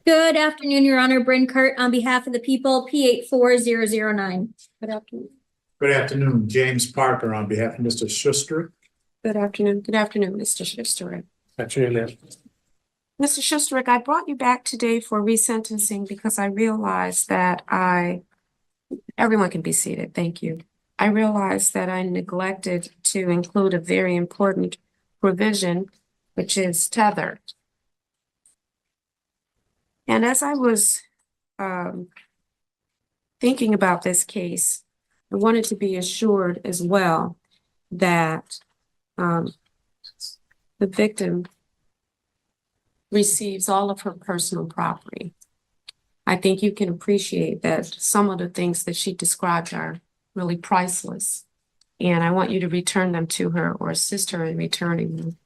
Good afternoon, Your Honor. Bryn Kurt on behalf of the people, P84009. Good afternoon. Good afternoon, James Parker on behalf of Mr. Schuster. Good afternoon. Good afternoon, Mr. Schuster. Afternoon, ma'am. Mr. Schuster, I brought you back today for resentencing because I realized that everyone can be seated. Thank you. I realized that I neglected to include a very important provision, which is tether. And as I was thinking about this case, I wanted to be assured as well that the victim receives all of her personal property. I think you can appreciate that some of the things that she described are really priceless. And I want you to return them to her or assist her in returning them,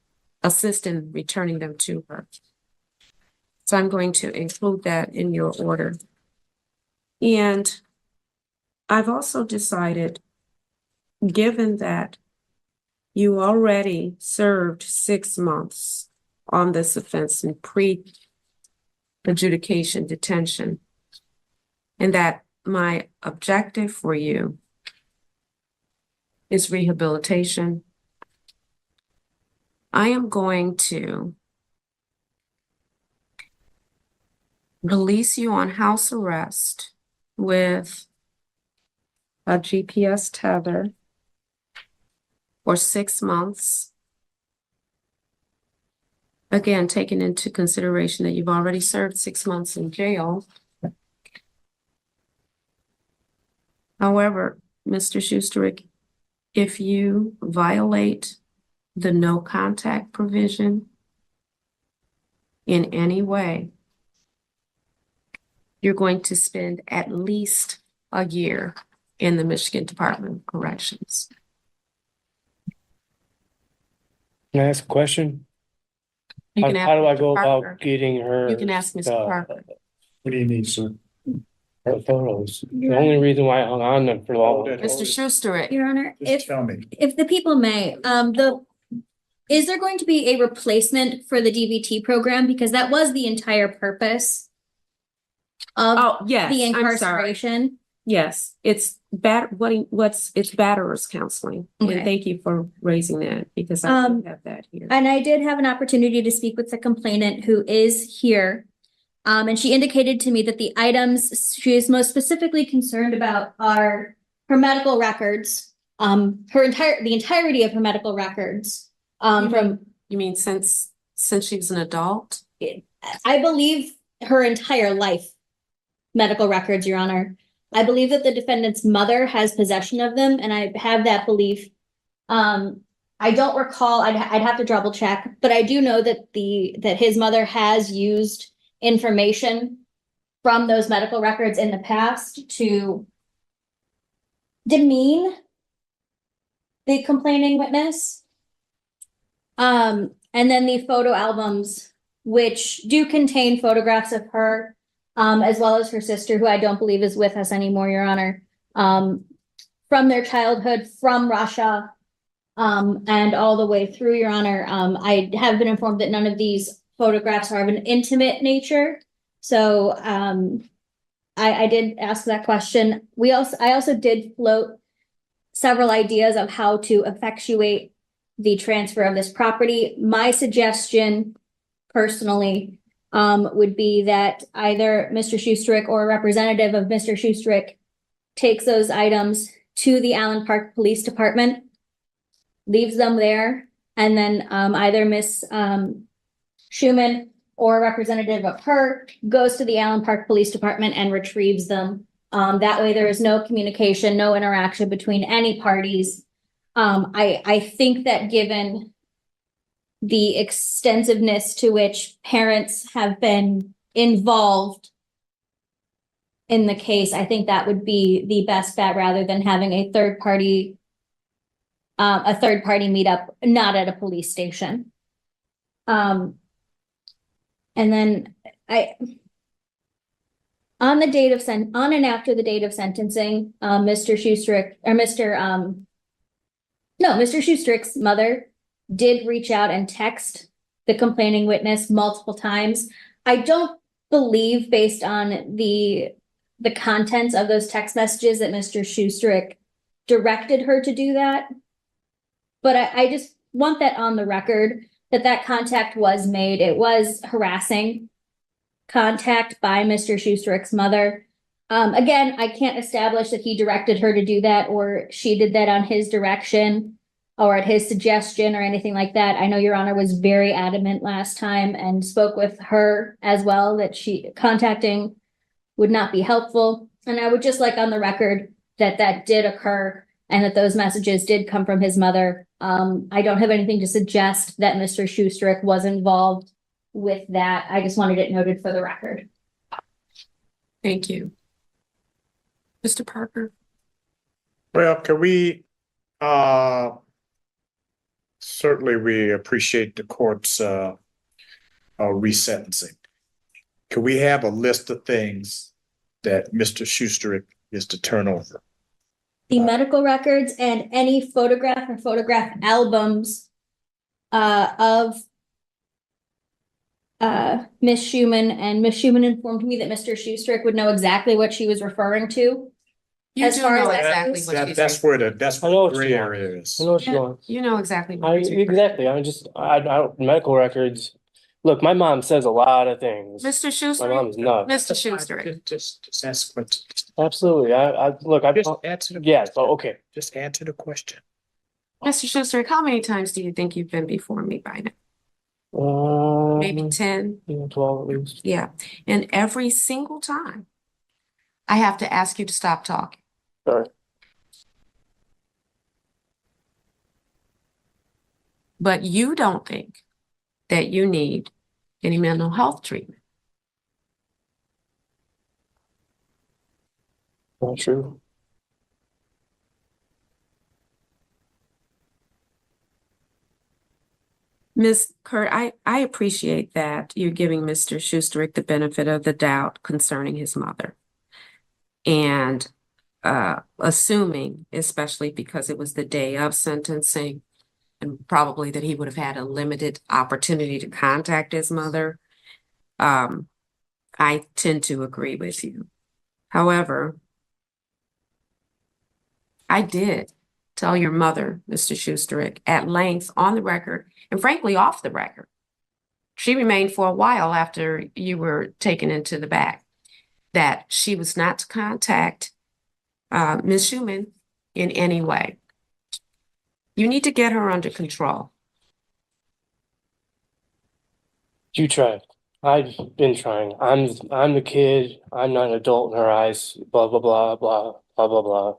assist in returning them to her. So I'm going to include that in your order. And I've also decided, given that you already served 6 months on this offense in pre-adjudication detention, and that my objective for you is rehabilitation, I am going to release you on house arrest with a GPS tether for 6 months. Again, taking into consideration that you've already served 6 months in jail. However, Mr. Schusterick, if you violate the no contact provision in any way, you're going to spend at least a year in the Michigan Department of Corrections. Can I ask a question? You How can do I ask go Mr. Parker. about getting her? You can ask Mr. Parker. What do you need, sir? Her photos. The only reason why I hung on them for long. Mr. Schusterick, Your Honor, Just tell me. if the people may, is there going to be a replacement for the DVT program? Because that was the entire purpose of yes, the I'm sorry. incarceration. Yes, it's it's batterers counseling. Okay. And thank you for raising that because I do have that here. And I did have an opportunity to speak with the complainant who is here. And she indicated to me that the items she is most specifically concerned about are her medical records, the entirety of her medical records. You mean since she was an adult? I believe her entire life medical records, Your Honor. I believe that the defendant's mother has possession of them, and I have that belief. I don't recall, I'd have to double check, but I do know that that his mother has used information from those medical records in the past to demean the complaining witness. And then the photo albums, which do contain photographs of her, as well as her sister, who I don't believe is with us anymore, Your Honor, from their childhood, from Russia, and all the way through, Your Honor. I have been informed that none of these photographs are of an intimate nature. So I did ask that question. I also did float several ideas of how to effectuate the transfer of this property. My suggestion, personally, would be that either Mr. Schusterick or a representative of Mr. Schusterick takes those items to the Allen Park Police Department, leaves them there, and then either Miss Schumann or a representative of her goes to the Allen Park Police Department and retrieves them. That way there is no communication, no interaction between any parties. I think that given the extensiveness to which parents have been involved in the case, I think that would be the best bet rather than having a third party meetup, not at a police station. And then on and after the date of sentencing, Mr. Schusterick's mother did reach out and text the complaining witness multiple times. I don't believe based on the contents of those text messages that Mr. Schustrick directed her to do that. But I just want that on the record, that contact was made. It was harassing contact by Mr. Schustrick's mother. Again, I can't establish that he directed her to do that or she did that on his direction or at his suggestion or anything like that. I know Your Honor was very adamant last time and spoke with her as well that she contacting would not be helpful. And I would just like on the record that did occur and that those messages did come from his mother. I don't have anything to suggest that Mr. Schustrick was involved with that. I just wanted it noted for the record. Thank you. Mr. Parker? Well, can we, certainly we appreciate the court's, resentencing. Can we have a list of things that Mr. Schustrick is to turn over? The medical records and any photograph or photograph albums of Miss Schumann, and Miss Schumann informed me that Mr. Schustrick would know exactly what she was referring to. You As do far as know that exactly goes- what she's That's where the I know what gray you area is. I know what Yeah. you're going. You know exactly what she's Exactly, medical records. Look, my mom says a lot of things. Mr. My Schuster, mom's nuts. Mr. That's fine. Schuster, Just ask what, Absolutely, look, just answer the. yes, but okay. Just answer the question. Mr. Schuster, how many times do you think you've been before me by now? Maybe 10? 12 at least. Yeah. And every single time, I have to ask you to stop talking. Sorry. But you don't think that you need any mental health treatment. Not true. Ms. Kurt, I appreciate that you're giving Mr. Schusterick the benefit of the doubt concerning his mother. And assuming, especially because it was the day of sentencing, and probably that he would have had a limited opportunity to contact his mother, I tend to agree with you. However, I did tell your mother, Mr. Schusterick, at length on the record, and frankly off the record. She remained for a while after you were taken into the back, that she was not to contact Ms. Schumann in any way. You need to get her under control. You tried. I've been trying. I'm the kid. I'm not an adult in her eyes. Blah blah blah blah blah blah blah.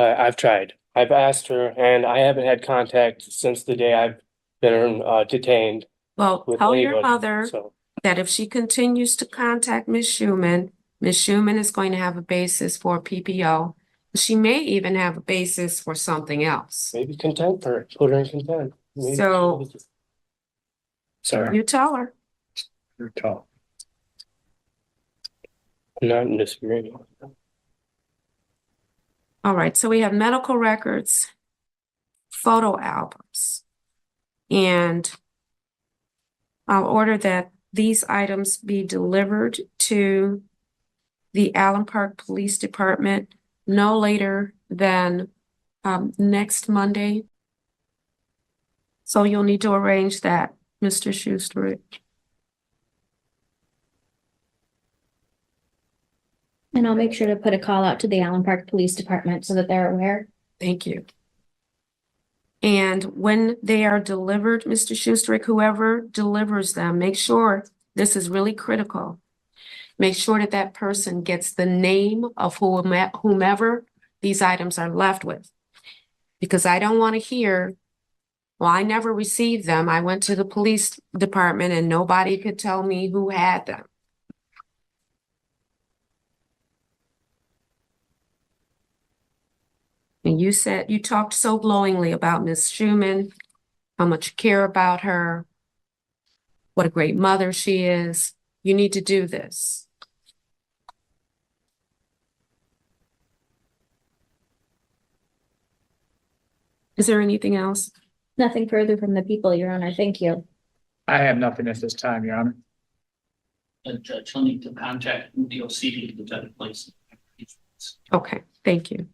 I've tried. I've asked her, and I haven't had contact since the day I've been detained Well, with tell your anybody. mother So that if she continues to contact Ms. Schumann is going to have a basis for PPO. She may even have a basis for something else. maybe content her. Put her in content. Maybe. So- Sorry, You tell her. you're tall. I'm not in disagreement. All right, so we have medical records, photo albums, and I'll order that these items be delivered to the Allen Park Police Department no later than next Monday. So you'll need to arrange that, Mr. Schuster. And I'll make sure to put a call out to the Allen Park Police Department so that they're aware. Thank you. And when they are delivered, Mr. Schusterick, whoever delivers them, make sure, this is really critical. Make sure that that person gets the name of whomever these items are left with. Because I don't want to hear, well, I never received them. I went to the police department and nobody could tell me who had them. And you said, you talked so glowingly about Miss Schumann, how much you care about her, what a great mother she is. You need to do this. Is there anything else? Nothing further from the people, Your Honor. Thank you. I have nothing at this time, Your Honor. Judge, he'll need to contact DOC to get the judge place. Okay, thank you.